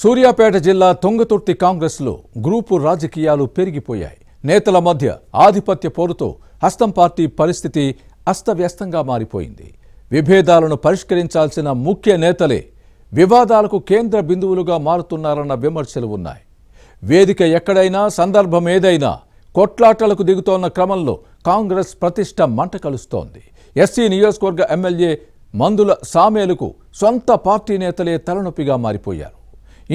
సూర్యాపేట జిల్లా తుంగతుర్తి కాంగ్రెస్లో గ్రూపు రాజకీయాలు పెరిగిపోయాయి. నేతల మధ్య ఆధిపత్య పోరుతో హస్తం పార్టీ పరిస్థితి అస్తవ్యస్తంగా మారిపోయింది. విభేదాలను పరిష్కరించాల్సిన ముఖ్య నేతలే వివాదాలకు కేంద్ర బిందువులుగా మారుతున్నారన్న విమర్శలు ఉన్నాయి. వేదిక ఎక్కడైనా సందర్భం ఏదైనా కొట్లాటలకు దిగుతోన్న క్రమంలో కాంగ్రెస్ ప్రతిష్ట మంట కలుస్తోంది. ఎస్సీ నియోజకవర్గ ఎమ్మెల్యే మందుల సామేలుకు సొంత పార్టీ నేతలే తలనొప్పిగా మారిపోయారు.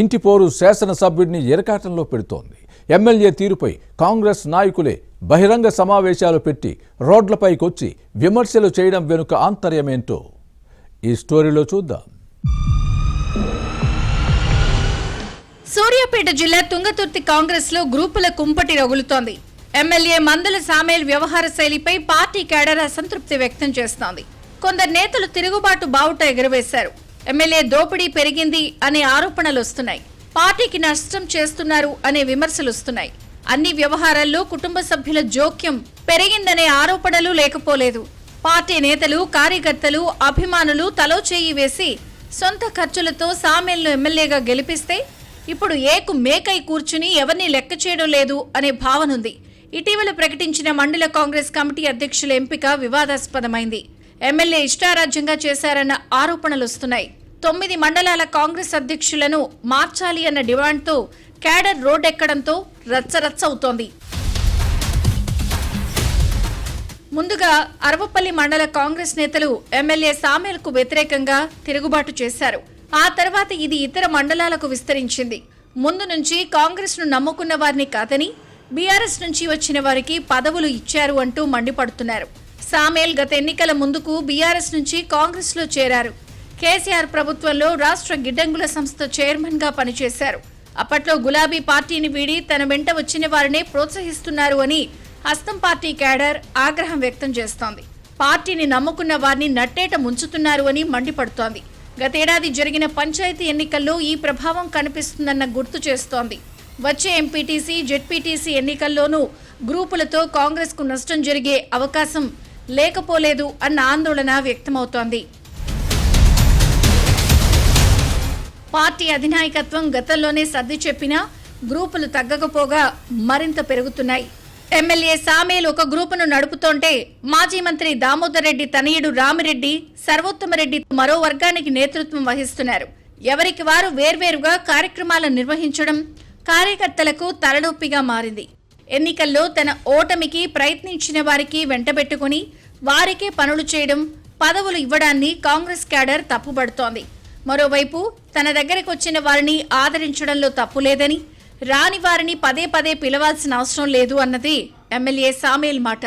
ఇంటిపోరు శాసనసభ్యుడిని ఎరకాటంలో పెడుతోంది. ఎమ్మెల్యే తీరుపై కాంగ్రెస్ నాయకులే బహిరంగ సమావేశాలు పెట్టి రోడ్లపైకొచ్చి విమర్శలు చేయడం వెనుక ఆంతర్యమేంటో ఈ స్టోరీలో చూద్దాం. సూర్యాపేట జిల్లా తుంగతుర్తి కాంగ్రెస్ లో గ్రూపుల కుంపటి రగులుతోంది. ఎమ్మెల్యే మందుల సామేల్ వ్యవహార శైలిపై పార్టీ కేడర్ అసంతృప్తి వ్యక్తం చేస్తోంది. కొందరు నేతలు తిరుగుబాటు బావుట ఎగురవేశారు. ఎమ్మెల్యే దోపిడీ పెరిగింది అనే ఆరోపణలు వస్తున్నాయి. పార్టీకి నష్టం చేస్తున్నారు అనే విమర్శలు వస్తున్నాయి. అన్ని వ్యవహారాల్లో కుటుంబ సభ్యుల జోక్యం పెరిగిందనే ఆరోపణలు లేకపోలేదు. పార్టీ నేతలు, కార్యకర్తలు, అభిమానులు తలో చేయి వేసి సొంత ఖర్చులతో సామేల్ను ఎమ్మెల్యేగా గెలిపిస్తే ఇప్పుడు ఏకు మేకై కూర్చుని ఎవరిని లెక్క చేయడం లేదు అనే భావనుంది. ఇటీవల ప్రకటించిన మండల కాంగ్రెస్ కమిటీ అధ్యక్షుల ఎంపిక వివాదాస్పదమైంది. ఎమ్మెల్యే ఇష్టారాజ్యంగా చేశారన్న ఆరోపణలు వస్తున్నాయి. 9 మండలాల కాంగ్రెస్ అధ్యక్షులను మార్చాలి అన్న డిమాండ్తో కేడర్ రోడ్డెక్కడంతో రచ్చరచ్చ అవుతోంది. ముందుగా అరవపల్లి మండల కాంగ్రెస్ నేతలు ఎమ్మెల్యే సామేల్కు వ్యతిరేకంగా తిరుగుబాటు చేశారు. ఆ తర్వాత ఇది ఇతర మండలాలకు విస్తరించింది. ముందు నుంచి కాంగ్రెస్ ను నమ్ముకున్న వారిని కాదని బీఆర్ఎస్ నుంచి వచ్చిన వారికి పదవులు ఇచ్చారు అంటూ మండిపడుతున్నారు. సామేల్ గత ఎన్నికల ముందుకు బీఆర్ఎస్ నుంచి కాంగ్రెస్ లో చేరారు. కేసీఆర్ ప్రభుత్వంలో రాష్ట్ర గిడ్డంగుల సంస్థ చైర్మన్ గా పనిచేశారు. అప్పట్లో గులాబీ పార్టీని వీడి తన వెంట వచ్చిన వారినే ప్రోత్సహిస్తున్నారు అని హస్తం పార్టీ కేడర్ ఆగ్రహం వ్యక్తం చేస్తోంది. పార్టీని నమ్ముకున్న వారిని నట్టేట ముంచుతున్నారు అని మండిపడుతోంది. గతేడాది జరిగిన పంచాయతీ ఎన్నికల్లో ఈ ప్రభావం కనిపిస్తుందన్న గుర్తు చేస్తోంది. వచ్చే ఎంపీటీసీ, జెడ్పీటీసీ ఎన్నికల్లోనూ గ్రూపులతో కాంగ్రెస్ కు నష్టం జరిగే అవకాశం లేకపోలేదు అన్న ఆందోళన వ్యక్తమవుతోంది. పార్టీ అధినాయకత్వం గతంలోనే సర్ది చెప్పినా గ్రూపులు తగ్గకపోగా మరింత పెరుగుతున్నాయి. ఎమ్మెల్యే సామేల్ ఒక గ్రూపును నడుపుతోంటే మాజీ మంత్రి దామోదర్ రెడ్డి తనయుడు రామిరెడ్డి, సర్వోత్తమరెడ్డి మరో వర్గానికి నేతృత్వం వహిస్తున్నారు. ఎవరికి వారు వేర్వేరుగా కార్యక్రమాలను నిర్వహించడం కార్యకర్తలకు తలనొప్పిగా మారింది. ఎన్నికల్లో తన ఓటమికి ప్రయత్నించిన వారికి వెంటబెట్టుకుని వారికే పనులు చేయడం, పదవులు ఇవ్వడాన్ని కాంగ్రెస్ కేడర్ తప్పుపడుతోంది. మరోవైపు తన దగ్గరకు వచ్చిన వారిని ఆదరించడంలో తప్పులేదని, రాని వారిని పదే పదే పిలవాల్సిన అవసరం లేదు అన్నది ఎమ్మెల్యే సామేల్ మాట.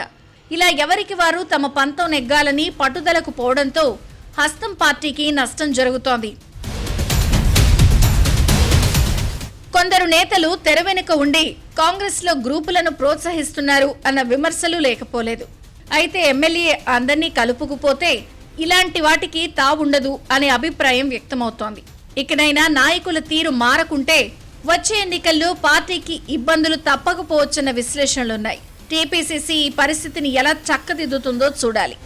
ఇలా ఎవరికి వారు తమ పంతం నెగ్గాలని పట్టుదలకు పోవడంతో హస్తం పార్టీకి నష్టం జరుగుతోంది. కొందరు నేతలు తెర వెనుక ఉండి కాంగ్రెస్ లో గ్రూపులను ప్రోత్సహిస్తున్నారు అన్న విమర్శలు లేకపోలేదు. అయితే ఎమ్మెల్యే అందరినీ కలుపుకుపోతే ఇలాంటి వాటికి తావుండదు అనే అభిప్రాయం వ్యక్తమవుతోంది. ఇకనైనా నాయకుల తీరు మారకుంటే వచ్చే ఎన్నికల్లో పార్టీకి ఇబ్బందులు తప్పకపోవచ్చన్న విశ్లేషణలున్నాయి. టీపీసీసీ ఈ పరిస్థితిని ఎలా చక్కదిద్దుతుందో చూడాలి.